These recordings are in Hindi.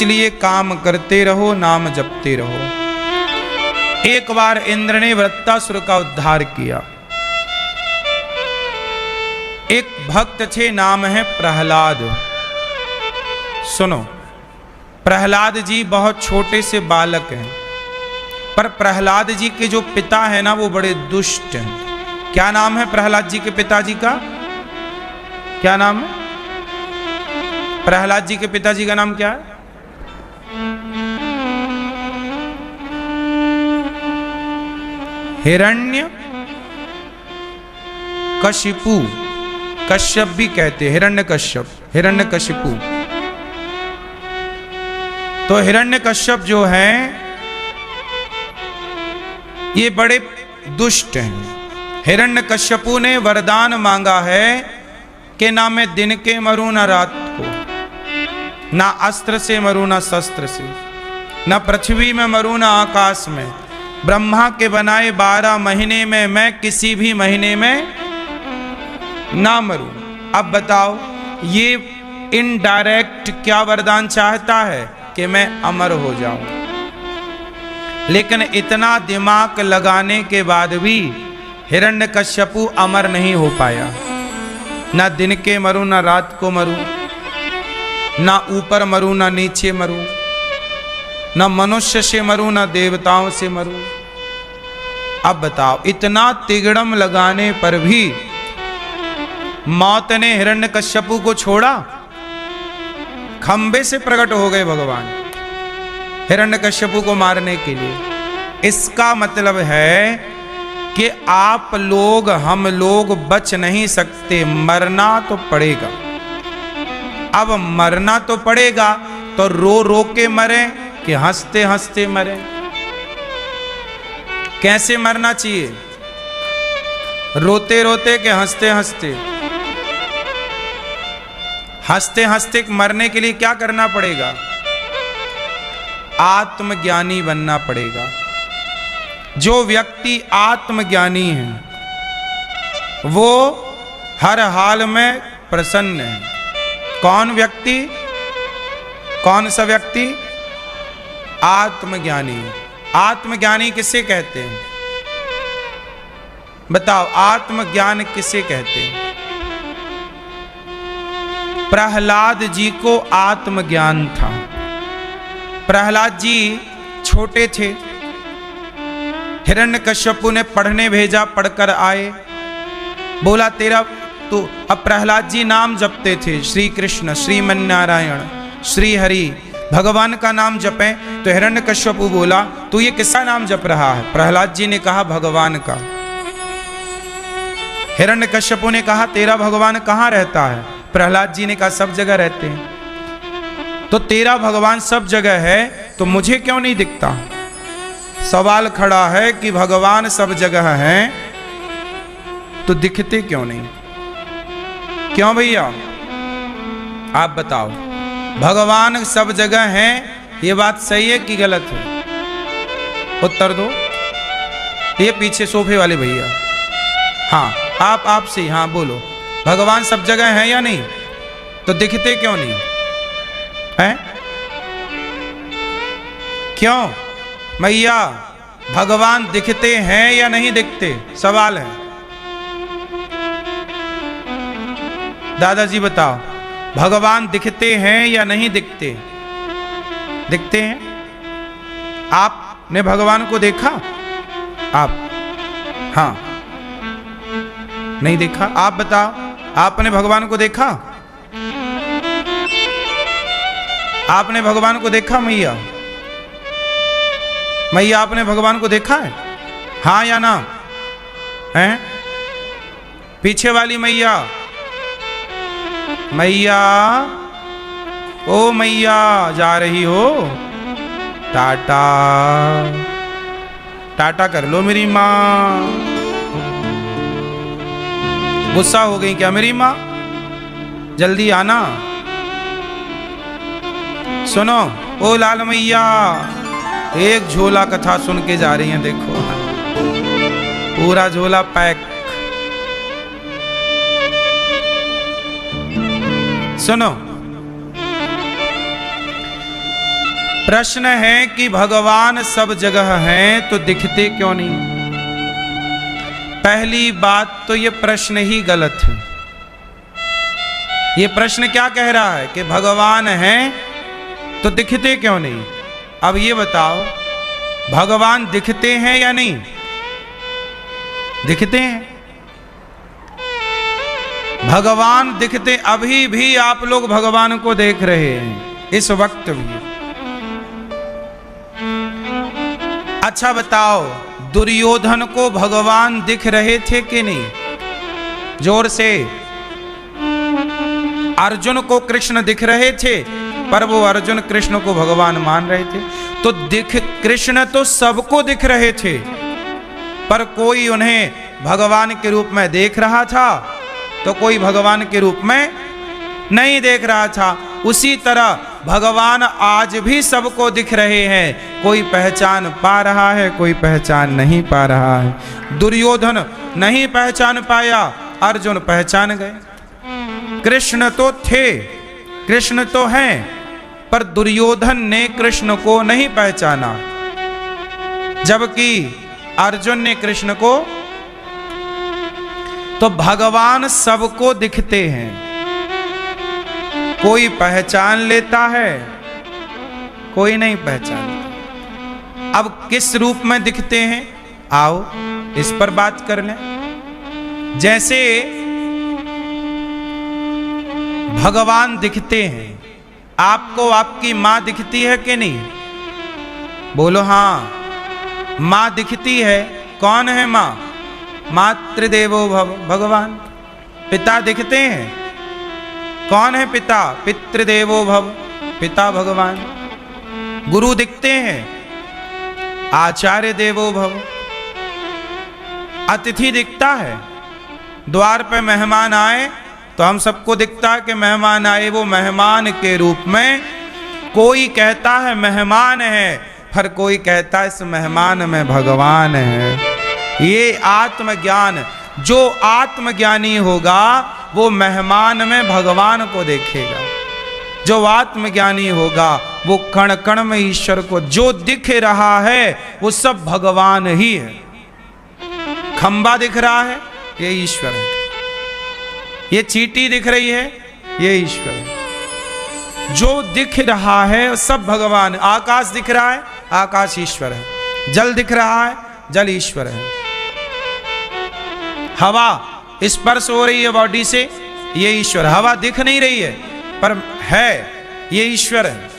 इसलिए काम करते रहो, नाम जपते रहो। एक बार इंद्र ने वृत्तासुर का उद्धार किया। एक भक्त थे, नाम है प्रहलाद। सुनो, प्रहलाद जी बहुत छोटे से बालक हैं, पर प्रहलाद जी के जो पिता है ना, वो बड़े दुष्ट हैं। क्या नाम है प्रहलाद जी के पिताजी का? क्या नाम है प्रहलाद जी के पिताजी का? नाम क्या है? हिरण्य कशिपु, कश्यप भी कहते, हिरण्य कश्यप, हिरण्य कशिपु। तो हिरण्य कश्यप जो हैं, ये बड़े दुष्ट हैं। हिरण्य कश्यपु ने वरदान मांगा है कि ना मैं दिन के मरूं ना रात को, ना अस्त्र से मरूं ना शस्त्र से, ना पृथ्वी में मरूं ना आकाश में। ब्रह्मा के बनाए 12 महीने में मैं किसी भी महीने में ना मरूं। अब बताओ, ये इनडायरेक्ट क्या वरदान चाहता है कि मैं अमर हो जाऊं। लेकिन इतना दिमाग लगाने के बाद भी हिरण्यकश्यपु अमर नहीं हो पाया। ना दिन के मरूं ना रात को मरूं, ना ऊपर मरूं ना नीचे मरूं, ना मनुष्य से मरूं ना देवताओं से मरूं। अब बताओ, इतना तिगड़म लगाने पर भी मौत ने हिरण्यकश्यपु को छोड़ा? खंबे से प्रकट हो गए भगवान हिरण्यकश्यपु को मारने के लिए। इसका मतलब है कि आप लोग, हम लोग बच नहीं सकते, मरना तो पड़ेगा। अब मरना तो पड़ेगा, तो रो रो के मरे कि हंसते हंसते मरे? कैसे मरना चाहिए? रोते रोते कि हंसते हंसते? हंसते हंसते मरने के लिए क्या करना पड़ेगा? आत्मज्ञानी बनना पड़ेगा। जो व्यक्ति आत्मज्ञानी है वो हर हाल में प्रसन्न है। कौन व्यक्ति? कौन सा व्यक्ति? आत्मज्ञानी। आत्मज्ञानी किसे कहते हैं? बताओ, आत्मज्ञान किसे कहते हैं? प्रहलाद जी को आत्मज्ञान था। प्रहलाद जी छोटे थे, हिरण्यकश्यपु ने पढ़ने भेजा, पढ़कर आए, बोला तेरा तो। अब प्रहलाद जी नाम जपते थे, श्री कृष्ण, श्रीमन्नारायण, श्री हरि, भगवान का नाम जपें। तो हिरण्यकश्यपु बोला तू ये किसका नाम जप रहा है? प्रहलाद जी ने कहा भगवान का। हिरण्यकश्यपु ने कहा तेरा भगवान कहाँ रहता है? प्रहलाद जी ने कहा सब जगह रहते हैं। तो तेरा भगवान सब जगह है तो मुझे क्यों नहीं दिखता? सवाल खड़ा है कि भगवान सब जगह हैं तो दिखते क्यों नहीं? क्यों भैया, आप बताओ। भगवान सब जगह हैं, ये बात सही है कि गलत है? उत्तर दो। ये पीछे सोफे वाले भैया, हाँ आप से, हाँ बोलो। भगवान सब जगह हैं या नहीं? तो दिखते क्यों नहीं हैं? क्यों मैया, भगवान दिखते हैं या नहीं दिखते? सवाल है। दादाजी बताओ, भगवान दिखते हैं या नहीं दिखते? दिखते हैं। आपने भगवान को देखा? आप? हाँ, नहीं देखा। आप बताओ, आपने भगवान को देखा? आपने भगवान को देखा मैया? मैया, आपने भगवान को देखा है? हाँ या ना? हैं? पीछे वाली मैया, मैया, ओ मैया, जा रही हो? टाटा टाटा कर लो मेरी माँ। गुस्सा हो गई क्या मेरी माँ? जल्दी आना। सुनो ओ लाल मैया, एक झोला कथा सुन के जा रही हैं, देखो पूरा झोला पैक। सुनो, प्रश्न है कि भगवान सब जगह हैं तो दिखते क्यों नहीं? पहली बात तो ये प्रश्न ही गलत है। ये प्रश्न क्या कह रहा है कि भगवान हैं तो दिखते क्यों नहीं? अब ये बताओ, भगवान दिखते हैं या नहीं? दिखते हैं। भगवान दिखते, अभी भी आप लोग भगवान को देख रहे हैं, इस वक्त भी। अच्छा बताओ, दुर्योधन को भगवान दिख रहे थे कि नहीं? जोर से। अर्जुन को कृष्ण दिख रहे थे, पर वो अर्जुन कृष्ण को भगवान मान रहे थे। तो कृष्ण तो सबको दिख रहे थे, पर कोई उन्हें भगवान के रूप में देख रहा था तो कोई भगवान के रूप में नहीं देख रहा था। उसी तरह भगवान आज भी सबको दिख रहे हैं, कोई पहचान पा रहा है, कोई पहचान नहीं पा रहा है। दुर्योधन नहीं पहचान पाया, अर्जुन पहचान गए। कृष्ण तो थे, कृष्ण तो हैं, पर दुर्योधन ने कृष्ण को नहीं पहचाना, जबकि अर्जुन ने कृष्ण को। तो भगवान सबको दिखते हैं, कोई पहचान लेता है, कोई नहीं पहचानता। अब किस रूप में दिखते हैं, आओ इस पर बात कर लें। जैसे भगवान दिखते हैं, आपको आपकी मां दिखती है कि नहीं? बोलो हाँ, मां दिखती है। कौन है मां? मातृदेवो भव, भगवान। पिता दिखते हैं। कौन है पिता? पितृदेवो भव, पिता भगवान। गुरु दिखते हैं। आचार्य देवो भव। अतिथि दिखता है। द्वार पे मेहमान आए तो हम सबको दिखता है कि मेहमान आए, वो मेहमान के रूप में। कोई कहता है मेहमान है, पर कोई कहता है इस मेहमान में भगवान है। ये आत्मज्ञान, जो आत्मज्ञानी होगा वो मेहमान में भगवान को देखेगा। जो आत्मज्ञानी होगा वो कण कण में ईश्वर को, जो दिख रहा है वो सब भगवान ही है। खंबा दिख रहा है, ये ईश्वर है। ये चींटी दिख रही है, ये ईश्वर है। जो दिख रहा है सब भगवान। आकाश दिख रहा है, आकाश ईश्वर है। जल दिख रहा है, जल ईश्वर है। हवा स्पर्श हो रही है बॉडी से, ये ईश्वर। हवा दिख नहीं रही है पर है, ये ईश्वर है।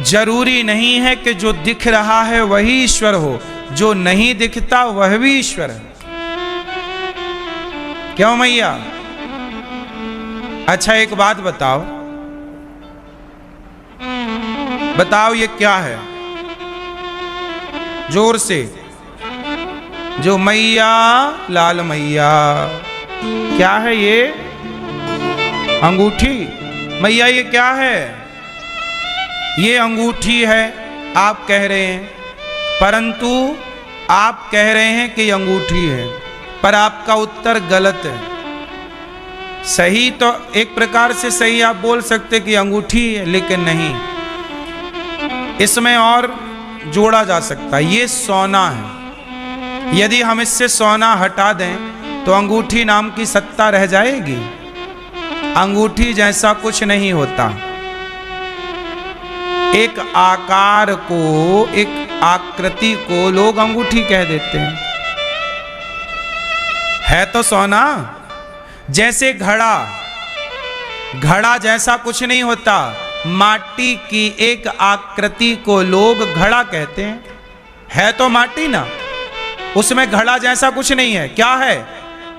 जरूरी नहीं है कि जो दिख रहा है वही ईश्वर हो, जो नहीं दिखता वह भी ईश्वर है। क्यों मैया? अच्छा एक बात बताओ, बताओ ये क्या है? जोर से। जो मैया, लाल मैया, क्या है ये? अंगूठी। मैया ये क्या है? ये अंगूठी है, आप कह रहे हैं। परंतु आप कह रहे हैं कि अंगूठी है, पर आपका उत्तर गलत है। सही तो एक प्रकार से सही आप बोल सकते कि अंगूठी है, लेकिन नहीं, इसमें और जोड़ा जा सकता है। ये सोना है। यदि हम इससे सोना हटा दें तो अंगूठी नाम की सत्ता रह जाएगी? अंगूठी जैसा कुछ नहीं होता। एक आकार को, एक आकृति को लोग अंगूठी कह देते हैं। है तो सोना। जैसे घड़ा, घड़ा जैसा कुछ नहीं होता। माटी की एक आकृति को लोग घड़ा कहते हैं। है तो माटी ना, उसमें घड़ा जैसा कुछ नहीं है। क्या है?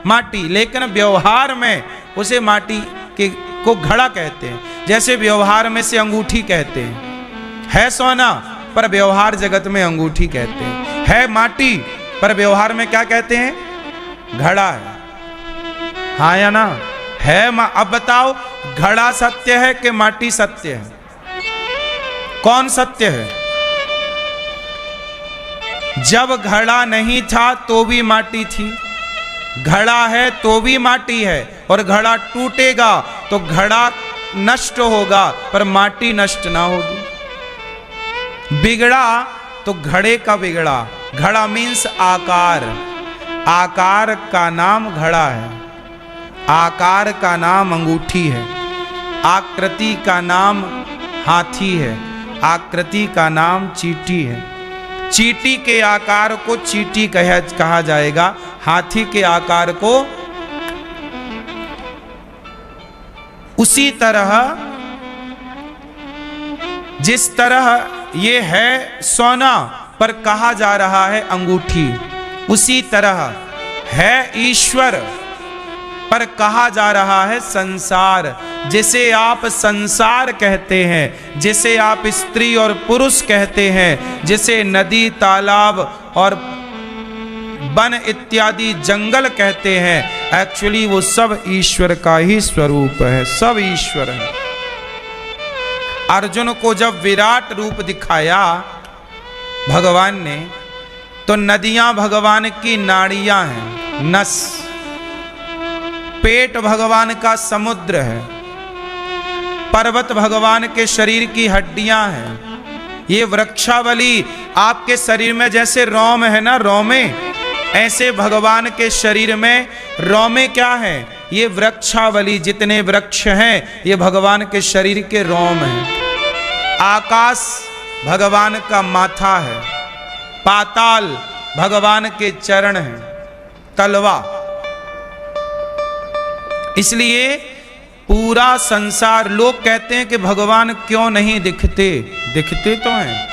माटी। लेकिन व्यवहार में उसे माटी के को घड़ा कहते हैं। जैसे व्यवहार में से अंगूठी कहते हैं। है सोना, पर व्यवहार जगत में अंगूठी कहते हैं। है माटी, पर व्यवहार में क्या कहते हैं? घड़ा है। हाँ या ना? है। अब बताओ, घड़ा सत्य है कि माटी सत्य है? कौन सत्य है? जब घड़ा नहीं था तो भी माटी थी, घड़ा है तो भी माटी है। और घड़ा टूटेगा तो घड़ा नष्ट होगा, पर माटी नष्ट ना होगी। बिगड़ा तो घड़े का बिगड़ा, घड़ा मीन्स आकार, आकार का नाम घड़ा है, आकार का नाम अंगूठी है, आकृति का नाम हाथी है, आकृति का नाम चींटी है। चींटी के आकार को चींटी कहा जाएगा, हाथी के आकार को। उसी तरह जिस तरह ये है सोना पर कहा जा रहा है अंगूठी, उसी तरह है ईश्वर पर कहा जा रहा है संसार। जिसे आप संसार कहते हैं, जिसे आप स्त्री और पुरुष कहते हैं, जिसे नदी तालाब और वन इत्यादि जंगल कहते हैं, एक्चुअली वो सब ईश्वर का ही स्वरूप है, सब ईश्वर है। अर्जुन को जब विराट रूप दिखाया भगवान ने, तो नदियां भगवान की नाड़ियां हैं, नस, पेट भगवान का समुद्र है, पर्वत भगवान के शरीर की हड्डियां हैं, ये वृक्षावली आपके शरीर में जैसे रोम है ना, रोमे, ऐसे भगवान के शरीर में रोमे क्या है, ये वृक्षावली, जितने वृक्ष हैं ये भगवान के शरीर के रोम हैं। आकाश भगवान का माथा है, पाताल भगवान के चरण हैं, तलवा। इसलिए पूरा संसार, लोग कहते हैं कि भगवान क्यों नहीं दिखते, दिखते तो हैं,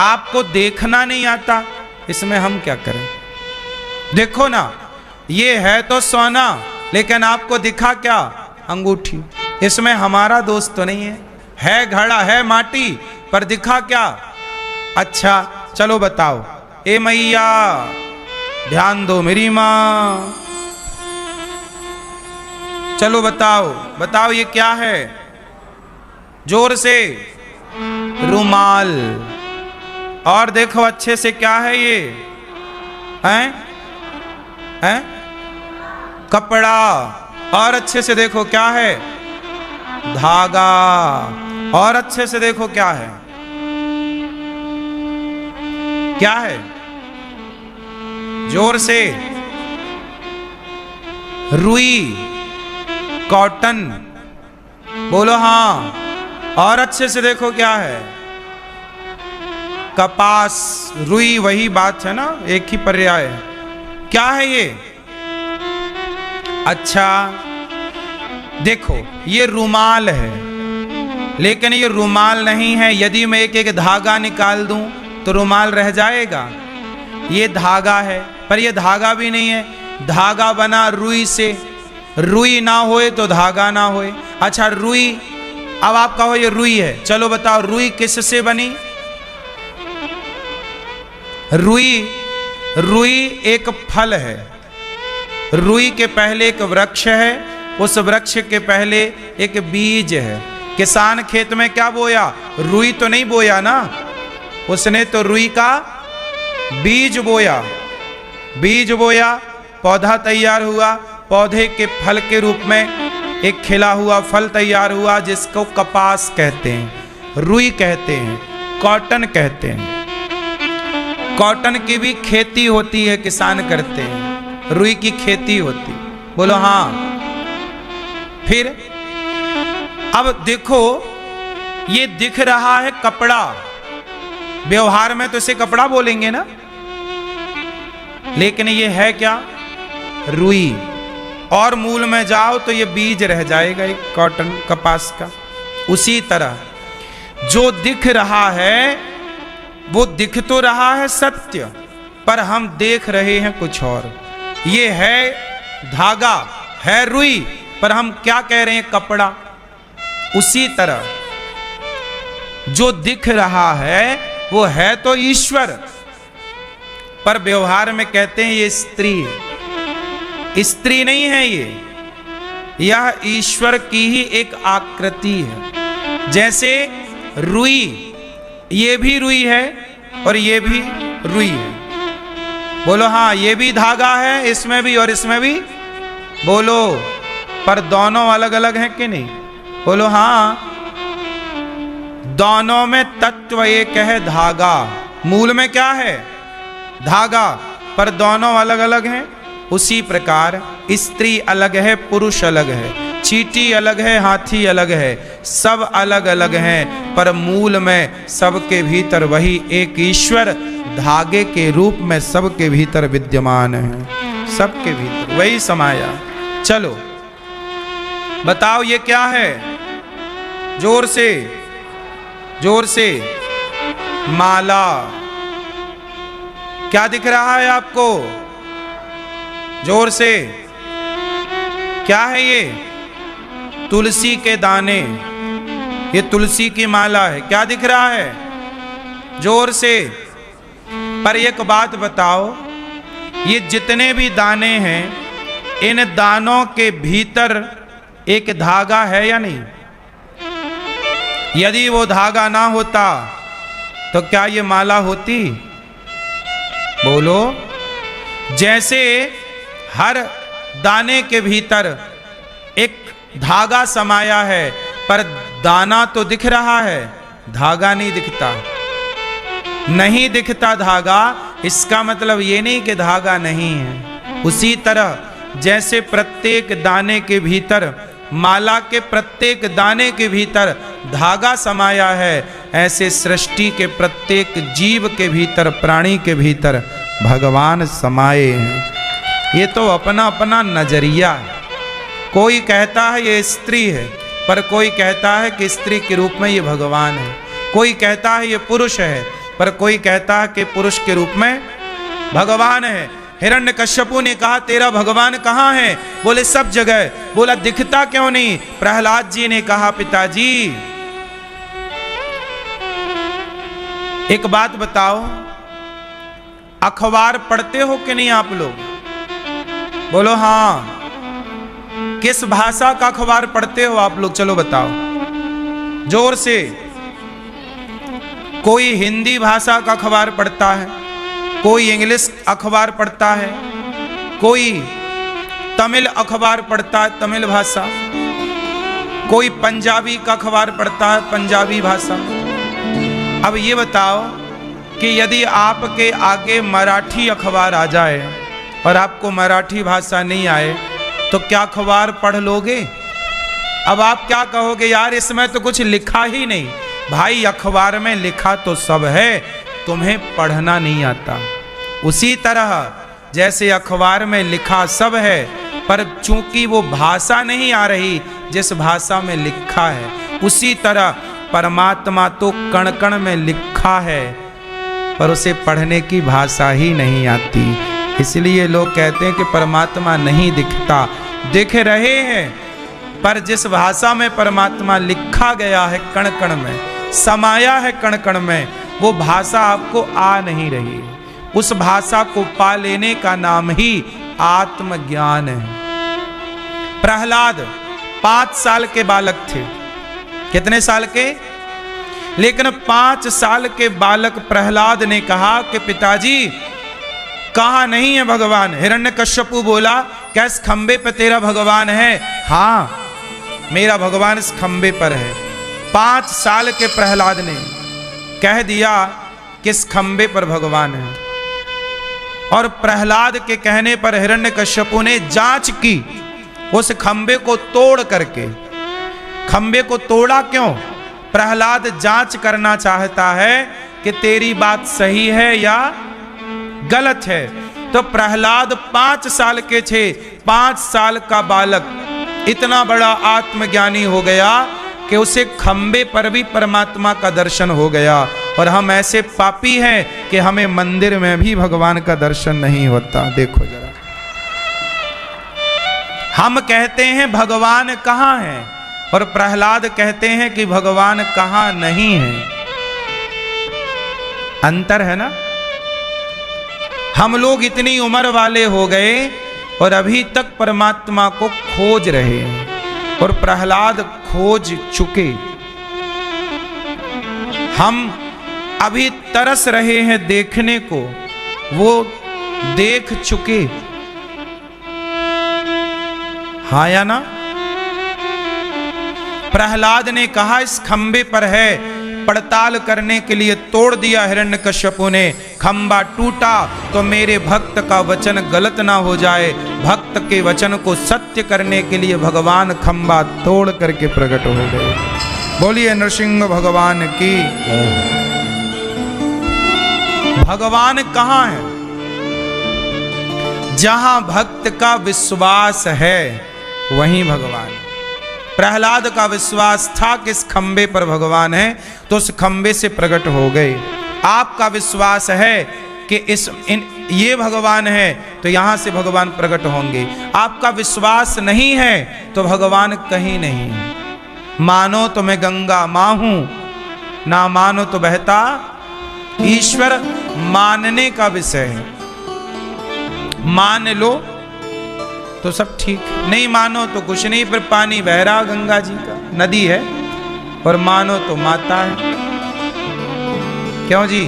आपको देखना नहीं आता, इसमें हम क्या करें। देखो ना, ये है तो सोना, लेकिन आपको दिखा क्या, अंगूठी, इसमें हमारा दोष तो नहीं है घड़ा, है माटी, पर दिखा क्या। अच्छा चलो बताओ, ए मैया ध्यान दो मेरी माँ, चलो बताओ बताओ ये क्या है, जोर से, रुमाल। और देखो अच्छे से क्या है ये, हैं कपड़ा। और अच्छे से देखो क्या है, धागा। और अच्छे से देखो क्या है, क्या है, जोर से, रुई, कॉटन, बोलो हाँ। और अच्छे से देखो क्या है, कपास, रुई, वही बात है ना, एक ही पर्याय है। क्या है ये, अच्छा देखो ये रुमाल है, लेकिन ये रुमाल नहीं है। यदि मैं एक एक धागा निकाल दूं तो रुमाल रह जाएगा, ये धागा है, पर ये धागा भी नहीं है, धागा बना रुई से, रुई ना होए तो धागा ना होए। अच्छा रुई, अब आप कहो ये रुई है, चलो बताओ रुई किससे बनी। रुई एक फल है, रुई के पहले एक वृक्ष है, उस वृक्ष के पहले एक बीज है। किसान खेत में क्या बोया, रुई तो नहीं बोया ना, उसने तो रुई का बीज बोया, बीज बोया, पौधा तैयार हुआ, पौधे के फल के रूप में एक खिला हुआ फल तैयार हुआ, जिसको कपास कहते हैं, रुई कहते हैं, कॉटन कहते हैं। कॉटन की भी खेती होती है, किसान करते हैं, रुई की खेती होती, बोलो हाँ। फिर अब देखो ये दिख रहा है कपड़ा, व्यवहार में तो इसे कपड़ा बोलेंगे ना, लेकिन ये है क्या, रुई। और मूल में जाओ तो ये बीज रह जाएगा एक कॉटन कपास का। उसी तरह जो दिख रहा है वो दिख तो रहा है सत्य, पर हम देख रहे हैं कुछ और। ये है धागा, है रुई, पर हम क्या कह रहे हैं, कपड़ा। उसी तरह जो दिख रहा है वो है तो ईश्वर, पर व्यवहार में कहते हैं ये स्त्री है। स्त्री नहीं है ये, यह ईश्वर की ही एक आकृति है। जैसे रुई, ये भी रुई है और ये भी रुई है, बोलो हाँ। ये भी धागा है, इसमें भी और इसमें भी, बोलो, पर दोनों अलग अलग हैं कि नहीं, बोलो हाँ। दोनों में तत्व एक है, धागा। मूल में क्या है? धागा, पर दोनों अलग अलग हैं। उसी प्रकार स्त्री अलग है, पुरुष अलग है, चींटी अलग है, हाथी अलग है, सब अलग अलग हैं, पर मूल में सबके भीतर वही एक ईश्वर धागे के रूप में सबके भीतर विद्यमान है। सबके भीतर वही समाया। चलो बताओ ये क्या है? जोर से, जोर से। माला। क्या दिख रहा है आपको? जोर से। क्या है ये? तुलसी के दाने। ये तुलसी की माला है। क्या दिख रहा है? जोर से। पर एक बात बताओ, ये जितने भी दाने हैं, इन दानों के भीतर एक धागा है या नहीं? यदि वो धागा ना होता तो क्या ये माला होती? बोलो। जैसे हर दाने के भीतर एक धागा समाया है, पर दाना तो दिख रहा है, धागा नहीं दिखता। नहीं दिखता धागा, इसका मतलब ये नहीं कि धागा नहीं है। उसी तरह जैसे प्रत्येक दाने के भीतर, माला के प्रत्येक दाने के भीतर धागा समाया है, ऐसे सृष्टि के प्रत्येक जीव के भीतर, प्राणी के भीतर भगवान समाये हैं। ये तो अपना अपना नजरिया है। कोई कहता है ये स्त्री है, पर कोई कहता है कि स्त्री के रूप में ये भगवान है। कोई कहता है ये पुरुष है, पर कोई कहता है कि पुरुष के रूप में भगवान है। हिरण्यकश्यपु ने कहा तेरा भगवान कहाँ है? बोले सब जगह। बोला दिखता क्यों नहीं? प्रहलाद जी ने कहा पिताजी एक बात बताओ, अखबार पढ़ते हो कि नहीं आप लोग? बोलो हाँ। किस भाषा का अखबार पढ़ते हो आप लोग? चलो बताओ जोर से। कोई हिंदी भाषा का अखबार पढ़ता है, कोई इंग्लिश अखबार पढ़ता है, कोई तमिल अखबार पढ़ता है, तमिल भाषा, कोई पंजाबी का अखबार पढ़ता है, पंजाबी भाषा। अब ये बताओ कि यदि आपके आगे मराठी अखबार आ जाए और आपको मराठी भाषा नहीं आए तो क्या अखबार पढ़ लोगे? अब आप क्या कहोगे, यार इसमें तो कुछ लिखा ही नहीं। भाई अखबार में लिखा तो सब है, तुम्हें पढ़ना नहीं आता। उसी तरह जैसे अखबार में लिखा सब है, पर चूंकि वो भाषा नहीं आ रही जिस भाषा में लिखा है, उसी तरह परमात्मा तो कण कण में लिखा है, पर उसे पढ़ने की भाषा ही नहीं आती। इसलिए लोग कहते हैं कि परमात्मा नहीं दिखता। दिख रहे हैं, पर जिस भाषा में परमात्मा लिखा गया है, कण कण में समाया है, कण कण में, वो भाषा आपको आ नहीं रही। उस भाषा को पा लेने का नाम ही आत्मज्ञान है। प्रहलाद 5 साल के बालक थे। कितने साल के? लेकिन 5 साल के बालक प्रहलाद ने कहा कि पिताजी कहाँ नहीं है भगवान? हिरण्यकश्यपु बोला क्या इस खंबे पर तेरा भगवान है? हाँ मेरा भगवान इस खंबे पर है। 5 साल के प्रहलाद ने कह दिया कि इस खंबे पर भगवान है। और प्रहलाद के कहने पर हिरण्यकश्यपु ने जांच की उस खंबे को तोड़ करके। खंबे को तोड़ा क्यों? प्रहलाद जांच करना चाहता है कि तेरी बात सही है या गलत है। तो प्रहलाद 5 साल के थे। 5 साल का बालक इतना बड़ा आत्मज्ञानी हो गया कि उसे खंबे पर भी परमात्मा का दर्शन हो गया। और हम ऐसे पापी हैं कि हमें मंदिर में भी भगवान का दर्शन नहीं होता। देखो जरा, हम कहते हैं भगवान कहाँ है, और प्रहलाद कहते हैं कि भगवान कहाँ नहीं है। अंतर है ना? हम लोग इतनी उम्र वाले हो गए और अभी तक परमात्मा को खोज रहे हैं, और प्रहलाद खोज चुके। हम अभी तरस रहे हैं देखने को, वो देख चुके। हाँ या ना? प्रहलाद ने कहा इस खंबे पर है, पड़ताल करने के लिए तोड़ दिया हिरण्यकश्यपु ने, खंबा टूटा तो मेरे भक्त का वचन गलत ना हो जाए, भक्त के वचन को सत्य करने के लिए भगवान खंबा तोड़ करके प्रकट हो गए। बोलिए नरसिंह भगवान की। भगवान कहाँ है? जहां भक्त का विश्वास है वहीं भगवान। प्रहलाद का विश्वास था कि इस खंबे पर भगवान है, तो उस खंबे से प्रकट हो गए। आपका विश्वास है कि ये भगवान है, तो यहां से भगवान प्रकट होंगे। आपका विश्वास नहीं है तो भगवान कहीं नहीं। मानो तो मैं गंगा मां हूं, ना मानो तो बहता ईश्वर। मानने का विषय है, मान लो तो सब ठीक, नहीं मानो तो कुछ नहीं। फिर पानी बह रहा गंगा जी का, नदी है, और मानो तो माता है। क्यों जी?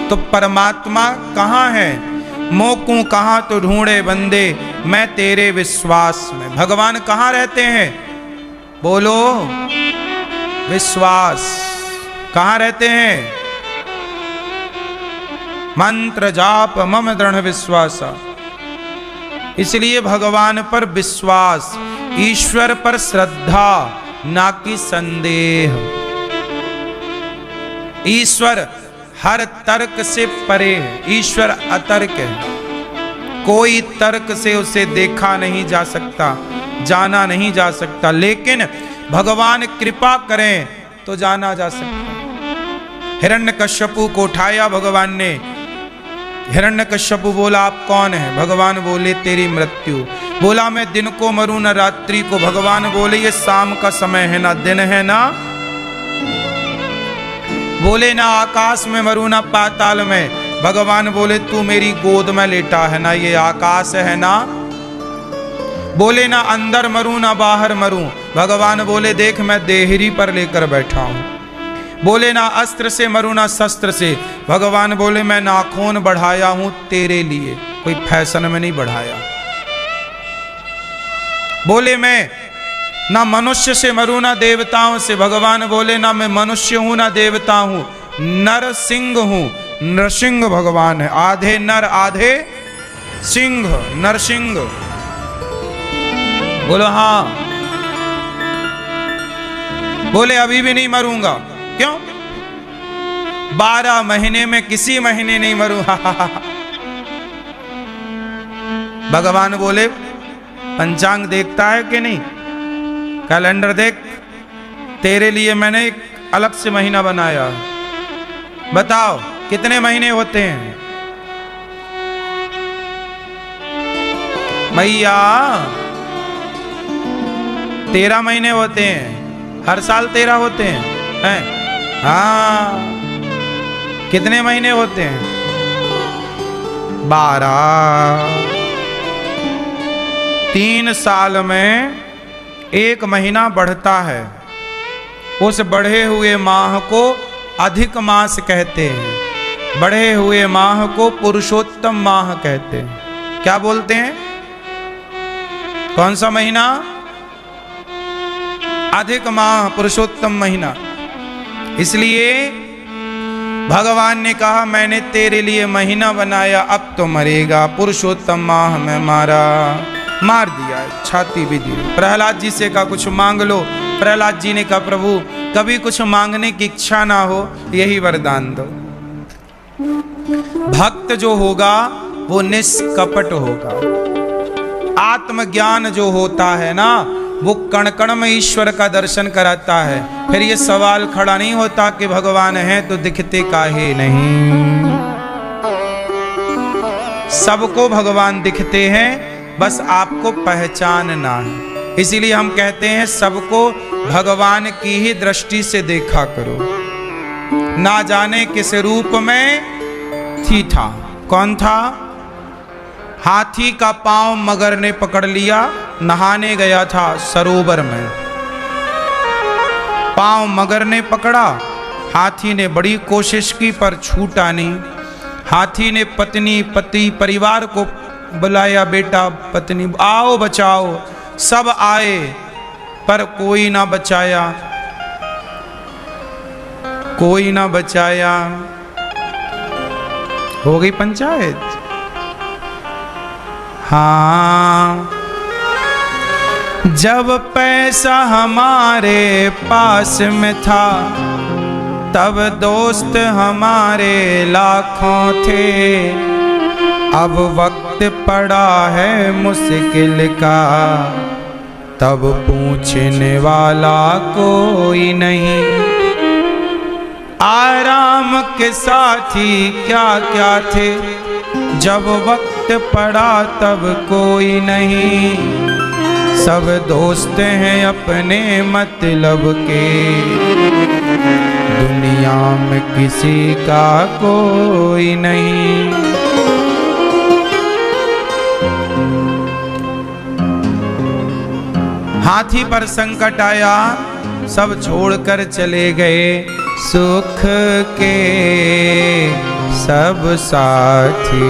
तो परमात्मा कहाँ है? मोकू कहाँ तो ढूंढे बंदे, मैं तेरे विश्वास में। भगवान कहाँ रहते हैं? बोलो, विश्वास। कहाँ रहते हैं? मंत्र जाप मम दृढ़ विश्वासा। इसलिए भगवान पर विश्वास, ईश्वर पर श्रद्धा, ना कि संदेह। ईश्वर हर तर्क से परे है, ईश्वर अतर्क है। कोई तर्क से उसे देखा नहीं जा सकता, जाना नहीं जा सकता, लेकिन भगवान कृपा करें तो जाना जा सकता। हिरण्यकश्यपु को उठाया भगवान ने। हिरण्यकश्यपु बोला, आप कौन है? भगवान बोले, तेरी मृत्यु। बोला, मैं दिन को मरूं न रात्रि को। भगवान बोले, ये शाम का समय है ना दिन है ना। बोले, ना आकाश में मरूं ना पाताल में। भगवान बोले, तू मेरी गोद में लेटा है ना, ये आकाश है ना। बोले, ना अंदर मरूं ना बाहर मरूं। भगवान बोले, देख मैं देहरी पर लेकर बैठा हूं। बोले, ना अस्त्र से मरूं ना शस्त्र से। भगवान बोले, मैं नाखून बढ़ाया हूं तेरे लिए, कोई फैशन में नहीं बढ़ाया। बोले, मैं ना मनुष्य से मरूं ना देवताओं से। भगवान बोले, ना मैं मनुष्य हूं ना देवता हूं, नर सिंह हूं। नरसिंह भगवान है, आधे नर आधे सिंह, नरसिंह। बोलो हाँ। बोले, अभी भी नहीं मरूंगा। क्यों? 12 महीने में किसी महीने नहीं मरूंगा। भगवान बोले, पंचांग देखता है कि नहीं? कैलेंडर देख, तेरे लिए मैंने एक अलग से महीना बनाया। बताओ कितने महीने होते हैं? भैया 13 महीने होते हैं, हर साल 13 होते हैं। हाँ, कितने महीने होते हैं? 12। 3 साल में 1 महीना बढ़ता है। उस बढ़े हुए माह को अधिक मास कहते हैं। बढ़े हुए माह को पुरुषोत्तम माह कहते हैं। क्या बोलते हैं? कौन सा महीना? अधिक माह, पुरुषोत्तम महीना। इसलिए भगवान ने कहा, मैंने तेरे लिए महीना बनाया, अब तो मरेगा। पुरुषोत्तम माह में मार दिया, छाती भी दी। प्रहलाद जी से कहा, कुछ मांग लो। प्रहलाद जी ने कहा, प्रभु कभी कुछ मांगने की इच्छा ना हो, यही वरदान दो। भक्त जो होगा वो निष्कपट होगा। आत्मज्ञान जो होता है ना, वो कण कण में ईश्वर का दर्शन कराता है। फिर ये सवाल खड़ा नहीं होता कि भगवान है तो दिखते काहे नहीं। सबको भगवान दिखते हैं, बस आपको पहचानना है। इसीलिए हम कहते हैं, सबको भगवान की ही दृष्टि से देखा करो। ना जाने किस रूप में थी था। कौन था? हाथी का पांव मगर ने पकड़ लिया, नहाने गया था सरोवर में। पांव मगर ने पकड़ा, हाथी ने बड़ी कोशिश की पर छूटा नहीं। हाथी ने पत्नी पति परिवार को बुलाया, बेटा पत्नी आओ बचाओ। सब आए पर कोई ना बचाया। कोई ना बचाया। हो गई पंचायत। हाँ, जब पैसा हमारे पास में था तब दोस्त हमारे लाखों थे। अब वक्त पड़ा है मुश्किल का, तब पूछने वाला कोई नहीं। आराम के साथी क्या क्या थे, जब वक्त पड़ा तब कोई नहीं। सब दोस्त हैं अपने मतलब के, दुनिया में किसी का कोई नहीं। हाथी पर संकट आया, सब छोड़कर चले गए। सुख के सब साथी,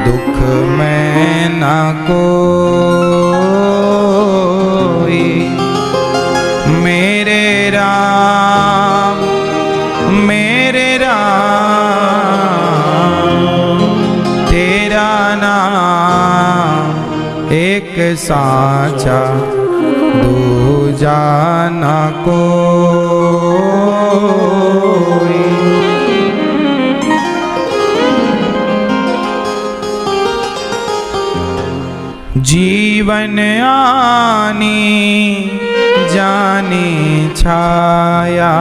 दुख में न कोई। मेरे राम तेरा नाम एक साचा, दूजा न कोई। जीवन आनी जानी छाया,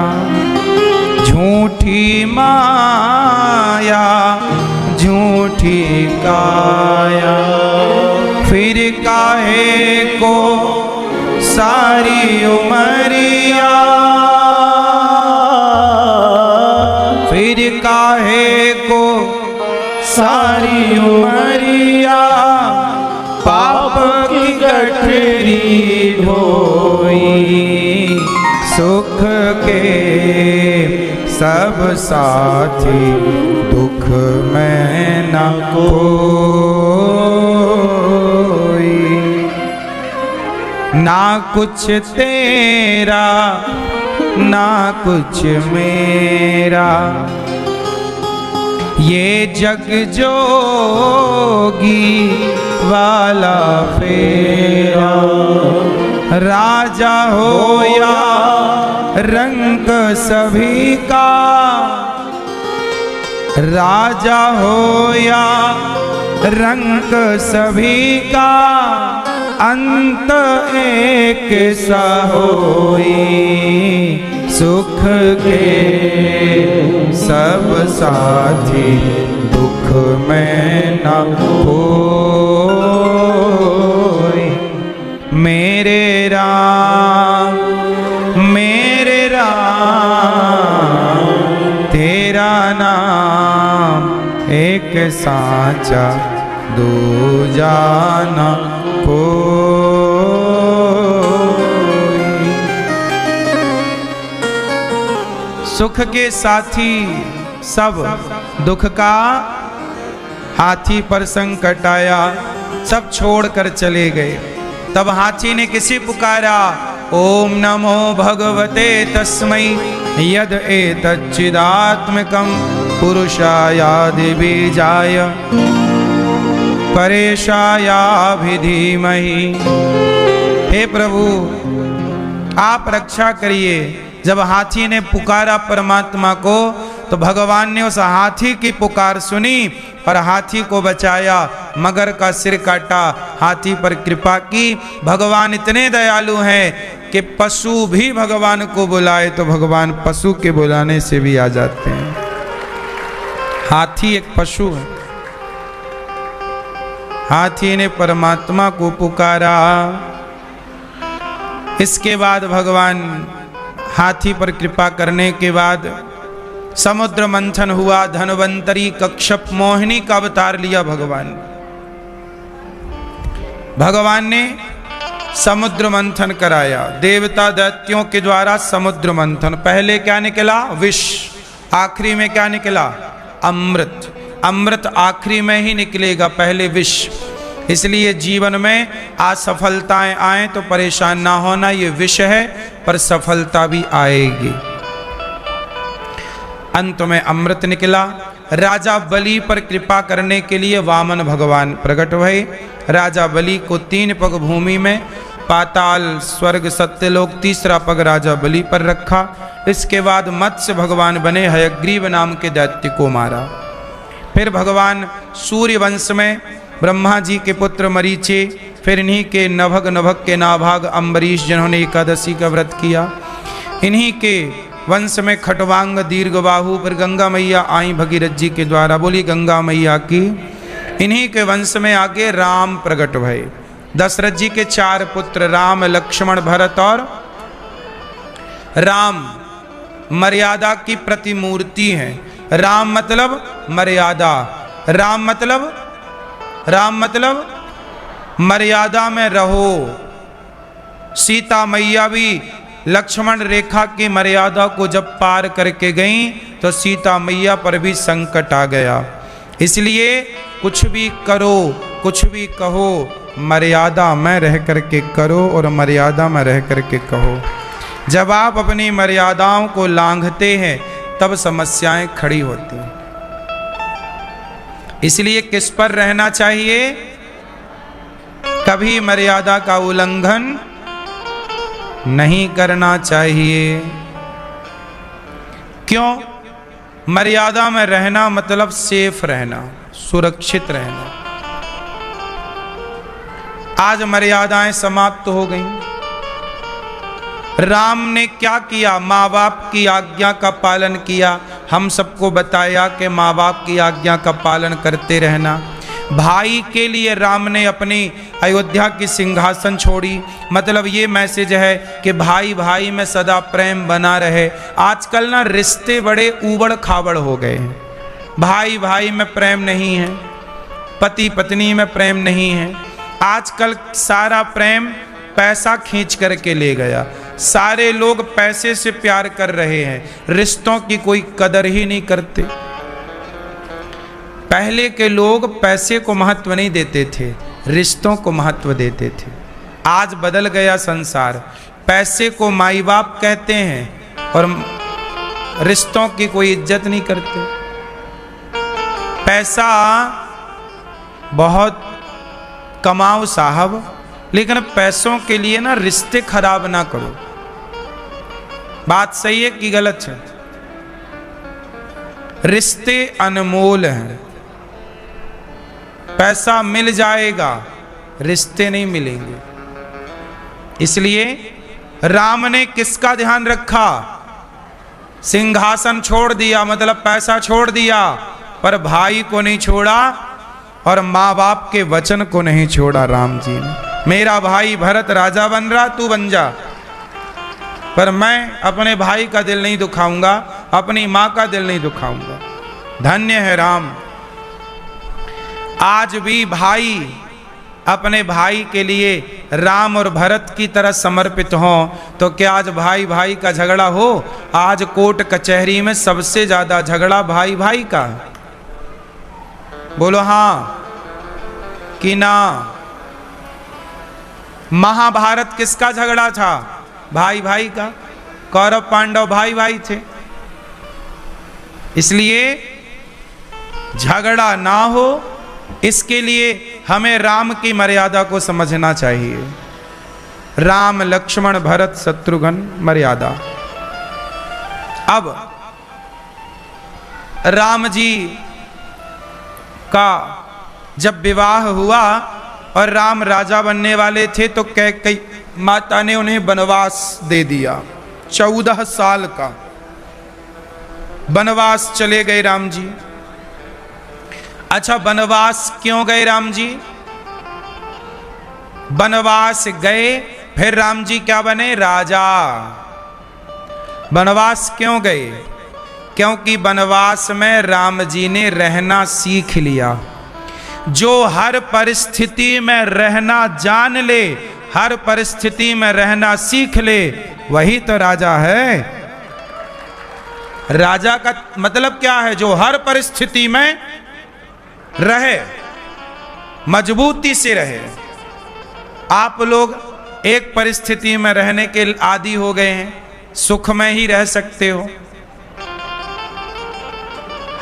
झूठी माया झूठी काया। फिर काहे को सारी उमरिया, फिर काहे को सारी उमरिया। पाप की गठरी ढोई, सुख के सब साथी, दुख में न कोई। ना कुछ तेरा ना कुछ मेरा, ये जग जोगी वाला फेरा। राजा हो या रंग सभी का, राजा हो या रंग सभी का। अंत एक सा होई, सुख के सब साथी, दुख में न कोई। मेरे राम तेरा नाम एक साचा, दूजा न कोई। सुख के साथी सब, दुख का हाथी पर संकट आया, सब छोड़कर चले गए। तब हाथी ने किसी पुकारा, ओम नमो भगवते तस्मै यद एतच्चिदात्मकं पुरुषायादि बीजाय परेशायाभिधीमहि। हे प्रभु आप रक्षा करिए। जब हाथी ने पुकारा परमात्मा को, तो भगवान ने उस हाथी की पुकार सुनी और हाथी को बचाया, मगर का सिर काटा, हाथी पर कृपा की। भगवान इतने दयालु हैं कि पशु भी भगवान को बुलाए तो भगवान पशु के बुलाने से भी आ जाते हैं। हाथी एक पशु है। हाथी ने परमात्मा को पुकारा। इसके बाद भगवान हाथी पर कृपा करने के बाद समुद्र मंथन हुआ। धनवंतरी कश्यप मोहिनी का अवतार लिया भगवान ने समुद्र मंथन कराया। देवता दैत्यों के द्वारा समुद्र मंथन। पहले क्या निकला? विष। आखिरी में क्या निकला? अमृत। अमृत आखिरी में ही निकलेगा, पहले विष। इसलिए जीवन में असफलताएं आए तो परेशान ना होना, ये विष है, पर सफलता भी आएगी। अंत में अमृत निकला। राजा बलि पर कृपा करने के लिए वामन भगवान प्रकट हुए। राजा बलि को 3 पग भूमि में, पाताल, स्वर्ग, सत्यलोक, तीसरा पग राजा बलि पर रखा। इसके बाद मत्स्य भगवान बने, हयग्रीव नाम के दैत्य को मारा। फिर भगवान सूर्य वंश में ब्रह्मा जी के पुत्र मरीचे, फिर इन्हीं के नभग के नाभाग अम्बरीश जिन्होंने एकादशी का व्रत किया। इन्हीं के वंश में खटवांग दीर्घबाहु, फिर गंगा मैया आई भगीरथ जी के द्वारा, बोली गंगा मैया की। इन्हीं के वंश में आगे राम प्रकट भये। दशरथ जी के 4 पुत्र राम, लक्ष्मण, भरत और राम मर्यादा की प्रतिमूर्ति हैं। राम मतलब मर्यादा, राम मतलब मर्यादा में रहो। सीता मैया भी लक्ष्मण रेखा की मर्यादा को जब पार करके गईं तो सीता मैया पर भी संकट आ गया। इसलिए कुछ भी करो, कुछ भी कहो, मर्यादा में रह करके करो और मर्यादा में रह करके कहो। जब आप अपनी मर्यादाओं को लांघते हैं तब समस्याएं खड़ी होती हैं। इसलिए किस पर रहना चाहिए? कभी मर्यादा का उल्लंघन नहीं करना चाहिए। क्यों? मर्यादा में रहना मतलब सेफ रहना, सुरक्षित रहना। आज मर्यादाएं समाप्त हो गईं। राम ने क्या किया? माँ बाप की आज्ञा का पालन किया। हम सबको बताया कि माँ बाप की आज्ञा का पालन करते रहना। भाई के लिए राम ने अपनी अयोध्या की सिंहासन छोड़ी। मतलब ये मैसेज है कि भाई भाई में सदा प्रेम बना रहे। आजकल ना रिश्ते बड़े ऊबड़ खाबड़ हो गए हैं। भाई भाई में प्रेम नहीं है, पति पत्नी में प्रेम नहीं है। आजकल सारा प्रेम पैसा खींच करके ले गया। सारे लोग पैसे से प्यार कर रहे हैं, रिश्तों की कोई कदर ही नहीं करते। पहले के लोग पैसे को महत्व नहीं देते थे, रिश्तों को महत्व देते थे। आज बदल गया संसार। पैसे को माई बाप कहते हैं और रिश्तों की कोई इज्जत नहीं करते। पैसा बहुत कमाओ साहब, लेकिन पैसों के लिए ना रिश्ते खराब ना करो। बात सही है कि गलत है? रिश्ते अनमोल हैं। पैसा मिल जाएगा, रिश्ते नहीं मिलेंगे। इसलिए राम ने किसका ध्यान रखा? सिंहासन छोड़ दिया, मतलब पैसा छोड़ दिया, पर भाई को नहीं छोड़ा और माँ बाप के वचन को नहीं छोड़ा। राम जी ने, मेरा भाई भरत राजा बन रहा, तू बन जा, पर मैं अपने भाई का दिल नहीं दुखाऊंगा, अपनी माँ का दिल नहीं दुखाऊंगा। धन्य है राम। आज भी भाई अपने भाई के लिए राम और भरत की तरह समर्पित हों तो क्या आज भाई भाई का झगड़ा हो? आज कोर्ट कचहरी में सबसे ज्यादा झगड़ा भाई भाई का। बोलो हाँ कि ना? महाभारत किसका झगड़ा था? भाई भाई का। कौरव पांडव भाई भाई थे। इसलिए झगड़ा ना हो, इसके लिए हमें राम की मर्यादा को समझना चाहिए। राम, लक्ष्मण, भरत, शत्रुघ्न मर्यादा। अब राम जी का जब विवाह हुआ और राम राजा बनने वाले थे तो कैकेयी माता ने उन्हें वनवास दे दिया। 14 साल का वनवास चले गए राम जी। अच्छा, वनवास क्यों गए राम जी? वनवास गए, फिर राम जी क्या बने? राजा। वनवास क्यों गए? क्योंकि वनवास में राम जी ने रहना सीख लिया। जो हर परिस्थिति में रहना जान ले, हर परिस्थिति में रहना सीख ले, वही तो राजा है। राजा का मतलब क्या है? जो हर परिस्थिति में रहे, मजबूती से रहे। आप लोग एक परिस्थिति में रहने के आदी हो गए हैं, सुख में ही रह सकते हो,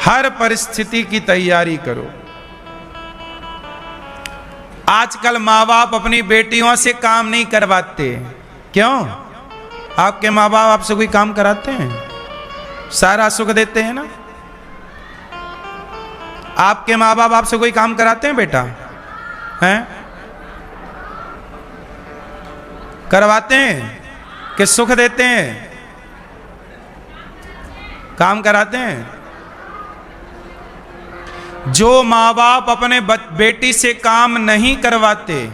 हर परिस्थिति की तैयारी करो। आजकल माँ बाप अपनी बेटियों से काम नहीं करवाते। क्यों? आपके माँ बाप आपसे कोई काम कराते हैं? सारा सुख देते हैं ना? आपके माँ बाप आपसे कोई काम कराते हैं बेटा? हैं? करवाते हैं कि सुख देते हैं? काम कराते हैं। जो माँ बाप अपने बेटी से काम नहीं करवाते,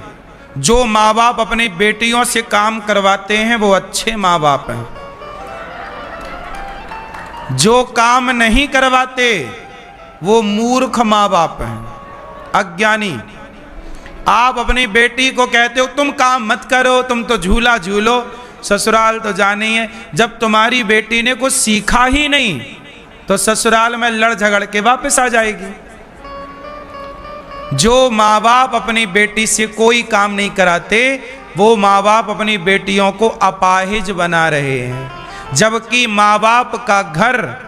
जो माँ बाप अपनी बेटियों से काम करवाते हैं, वो अच्छे माँ बाप हैं। जो काम नहीं करवाते वो मूर्ख माँ बाप हैं, अज्ञानी। आप अपनी बेटी को कहते हो तुम काम मत करो, तुम तो झूला झूलो, ससुराल तो जानी है। जब तुम्हारी बेटी ने कुछ सीखा ही नहीं तो ससुराल में लड़ झगड़ के वापस आ जाएगी। जो माँ बाप अपनी बेटी से कोई काम नहीं कराते, वो माँ बाप अपनी बेटियों को अपाहिज बना रहे हैं। जबकि माँ बाप का घर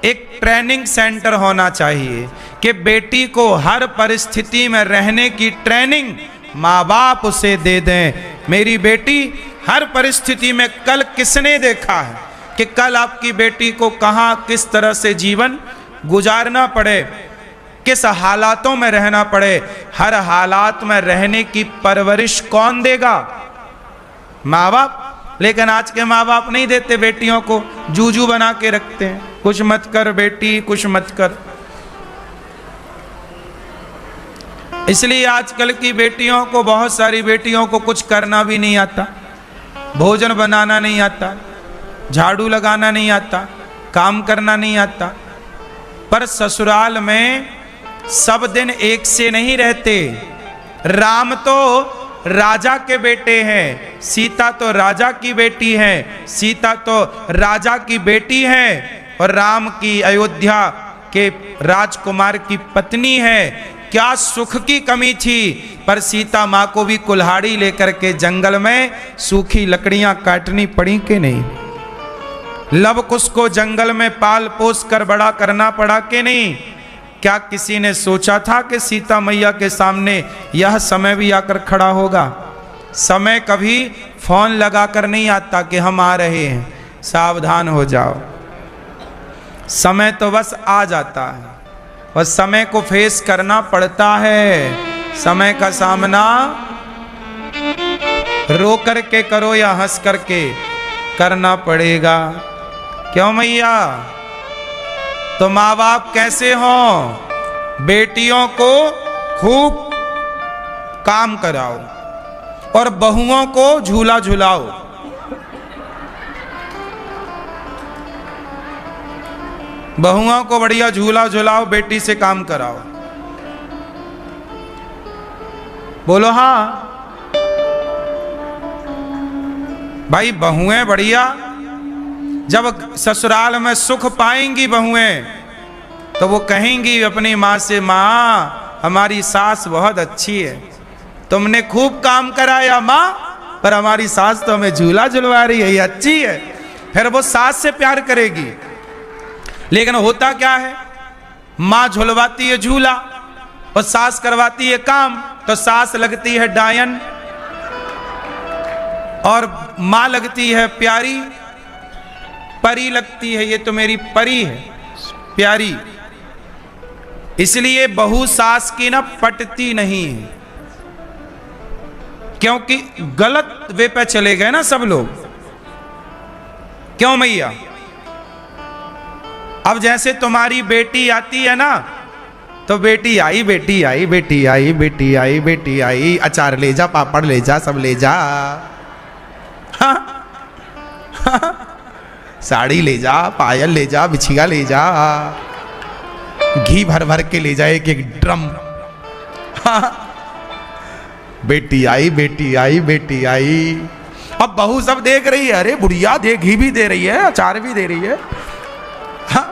एक ट्रेनिंग सेंटर होना चाहिए कि बेटी को हर परिस्थिति में रहने की ट्रेनिंग माँ बाप उसे दे दें। मेरी बेटी हर परिस्थिति में, कल किसने देखा है कि कल आपकी बेटी को कहाँ किस तरह से जीवन गुजारना पड़े, किस हालातों में रहना पड़े। हर हालात में रहने की परवरिश कौन देगा? माँ बाप। लेकिन आज के माँ बाप नहीं देते, बेटियों को जूजू बना के रखते हैं। कुछ मत कर बेटी, कुछ मत कर। इसलिए आजकल की बेटियों को, बहुत सारी बेटियों को कुछ करना भी नहीं आता, भोजन बनाना नहीं आता, झाड़ू लगाना नहीं आता, काम करना नहीं आता। पर ससुराल में सब दिन एक से नहीं रहते। राम तो राजा के बेटे हैं, सीता तो राजा की बेटी है, सीता तो राजा की बेटी है और राम की अयोध्या के राजकुमार की पत्नी है। क्या सुख की कमी थी? पर सीता माँ को भी कुल्हाड़ी लेकर के जंगल में सूखी लकड़ियां काटनी पड़ी कि नहीं? लव कुश को जंगल में पाल पोस कर बड़ा करना पड़ा कि नहीं? क्या किसी ने सोचा था कि सीता मैया के सामने यह समय भी आकर खड़ा होगा? समय कभी फोन लगाकर नहीं आता कि हम आ रहे हैं, सावधान हो जाओ। समय तो बस आ जाता है और समय को फेस करना पड़ता है। समय का सामना रो करके करो या हंस करके करना पड़ेगा। क्यों मैया? तो माँ बाप कैसे हों? बेटियों को खूब काम कराओ और बहुओं को झूला झुलाओ। बहुओं को बढ़िया झूला झुलाओ, बेटी से काम कराओ। बोलो हाँ भाई। बहुएं बढ़िया, जब ससुराल में सुख पाएंगी बहुएं तो वो कहेंगी अपनी माँ से, माँ हमारी सास बहुत अच्छी है, तुमने खूब काम कराया माँ, पर हमारी सास तो हमें झूला झुलवा रही है, ये अच्छी है। फिर वो सास से प्यार करेगी। लेकिन होता क्या है? माँ झुलवाती है झूला और सास करवाती है काम, तो सास लगती है डायन और माँ लगती है प्यारी, परी लगती है। ये तो मेरी परी है, प्यारी। इसलिए बहू सास की ना पटती नहीं है, क्योंकि गलत वे पे चले गए ना सब लोग। क्यों मैया? अब जैसे तुम्हारी बेटी आती है ना, तो बेटी आई, बेटी आई, बेटी आई, बेटी आई, बेटी आई, अचार ले जा, पापड़ ले जा, सब ले जा, हाँ? साड़ी ले जा, पायल ले जा, बिछिया ले जा, घी भर भर के ले जाए एक ड्रम। हाँ? बेटी आई, बेटी आई, बेटी आई। अब बहू सब देख रही है, अरे बुढ़िया दे, घी भी दे रही है, अचार भी दे रही है। हाँ?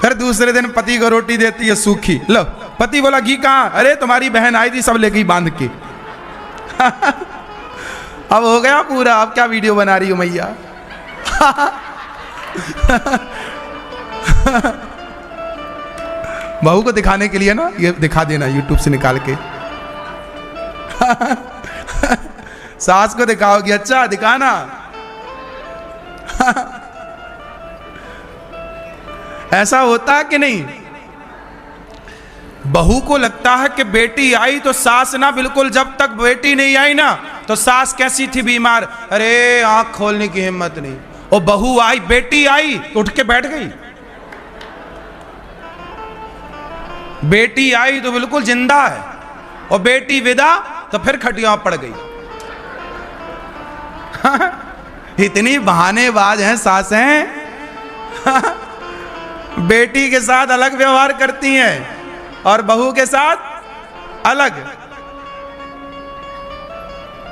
फिर दूसरे दिन पति को रोटी देती है सूखी। लो, पति बोला घी कहाँ? अरे तुम्हारी बहन आई थी, सब ले गई बांध के। अब हो गया पूरा। अब क्या वीडियो बना रही हो मैया? बहू को दिखाने के लिए ना, ये दिखा देना यूट्यूब से निकाल के। सास को दिखाओगी, अच्छा दिखाना। ऐसा होता है कि नहीं? बहू को लगता है कि बेटी आई तो सास ना, बिल्कुल जब तक बेटी नहीं आई ना तो सास कैसी थी, बीमार, अरे आंख खोलने की हिम्मत नहीं। और बहू आई, बेटी आई तो उठ के बैठ गई। बेटी आई तो बिल्कुल जिंदा है, और बेटी विदा तो फिर खटिया पड़ गई। इतनी बहानेबाज हैं सासें। बेटी के साथ अलग व्यवहार करती हैं और बहू के साथ अलग।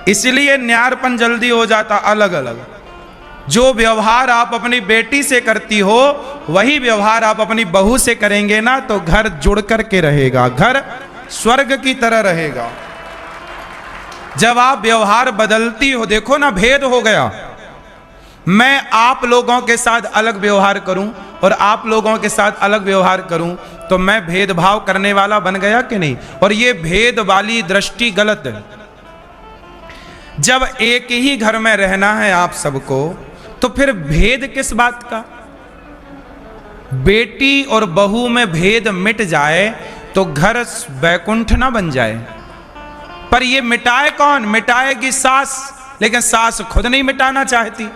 इसलिए न्यारपन जल्दी हो जाता अलग अलग। जो व्यवहार आप अपनी बेटी से करती हो वही व्यवहार आप अपनी बहू से करेंगे ना तो घर जुड़ करके रहेगा, घर स्वर्ग की तरह रहेगा। जब आप व्यवहार बदलती हो, देखो ना भेद हो गया। मैं आप लोगों के साथ अलग व्यवहार करूं और आप लोगों के साथ अलग व्यवहार करूं तो मैं भेदभाव करने वाला बन गया कि नहीं? और ये भेद वाली दृष्टि गलत है। जब एक ही घर में रहना है आप सबको तो फिर भेद किस बात का? बेटी और बहू में भेद मिट जाए तो घर वैकुंठ ना बन जाए। पर ये मिटाए कौन? मिटाएगी सास, लेकिन सास खुद नहीं मिटाना चाहती।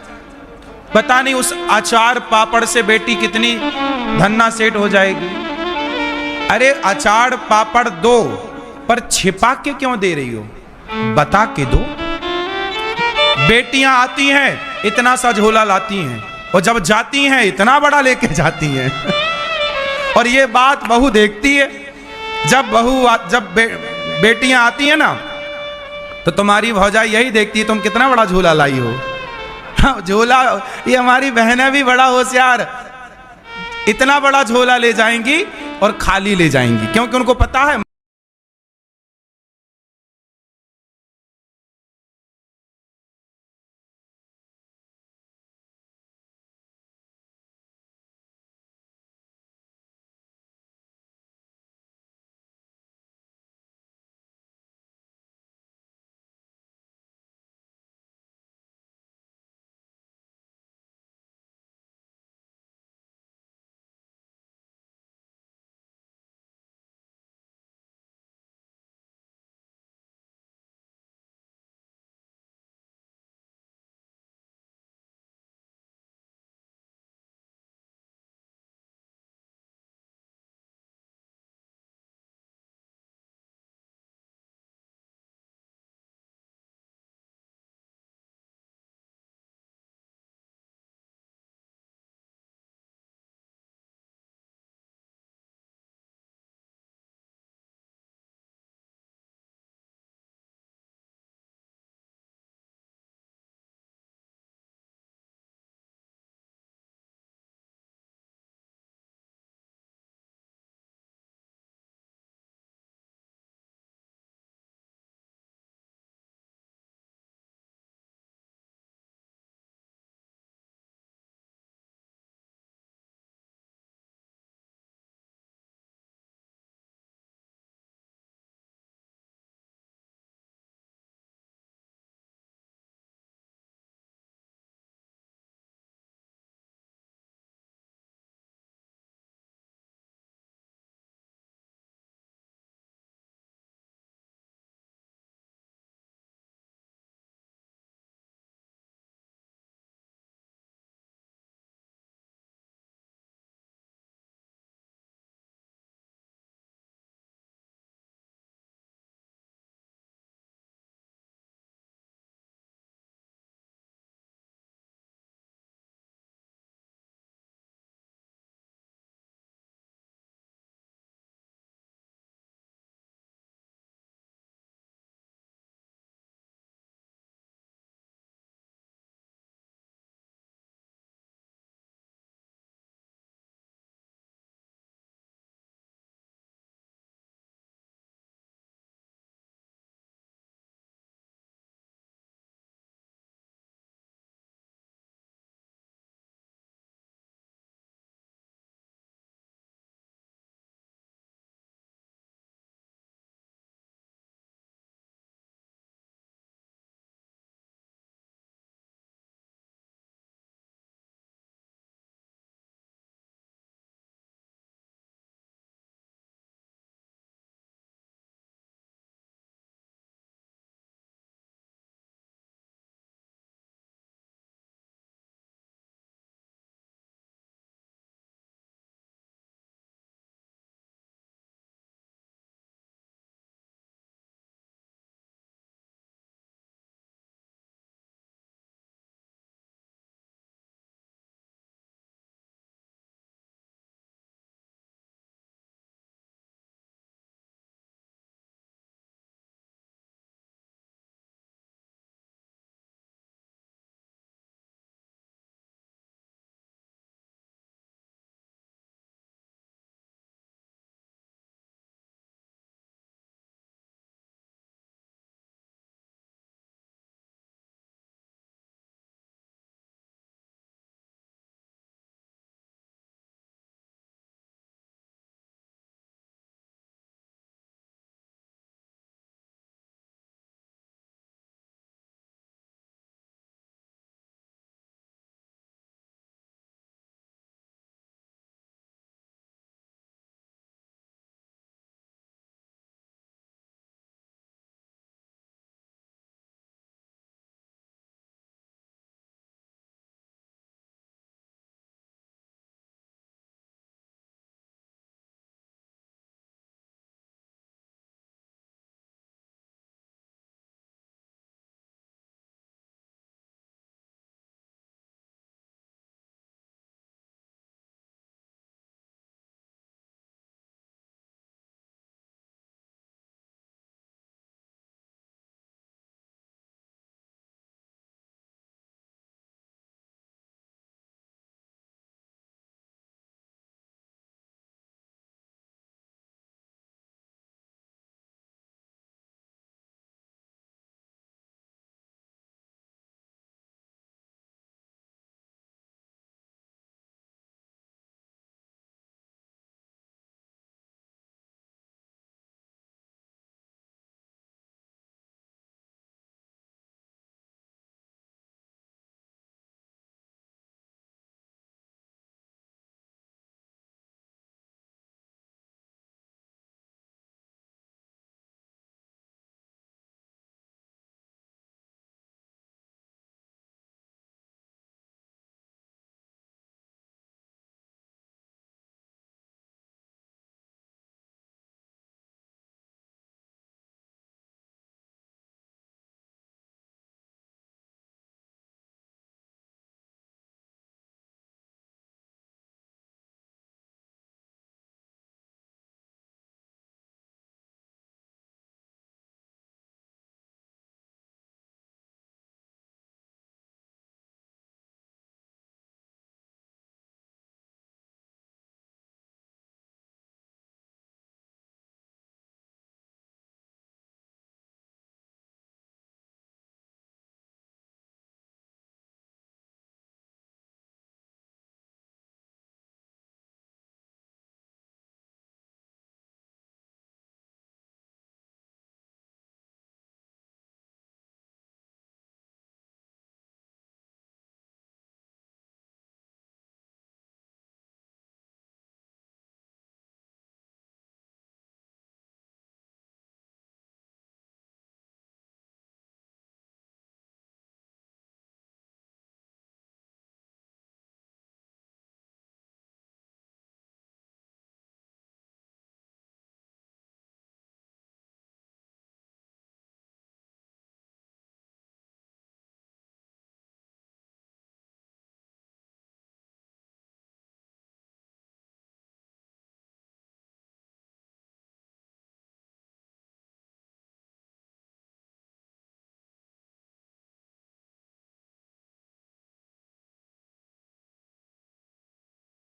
पता नहीं उस अचार पापड़ से बेटी कितनी धन्ना सेठ हो जाएगी। अरे अचार पापड़ दो, पर छिपा के क्यों दे रही हो? बता के दो। बेटियां आती हैं इतना सा झोला लाती हैं और जब जाती हैं इतना बड़ा लेके जाती हैं। और ये बात बहू देखती है। जब बेटियां आती हैं ना तो तुम्हारी भौजाई यही देखती है तुम कितना बड़ा झोला लाई हो। झोला, ये हमारी बहनें भी बड़ा होशियार, इतना बड़ा झोला ले जाएंगी और खाली ले जाएंगी, क्योंकि उनको पता है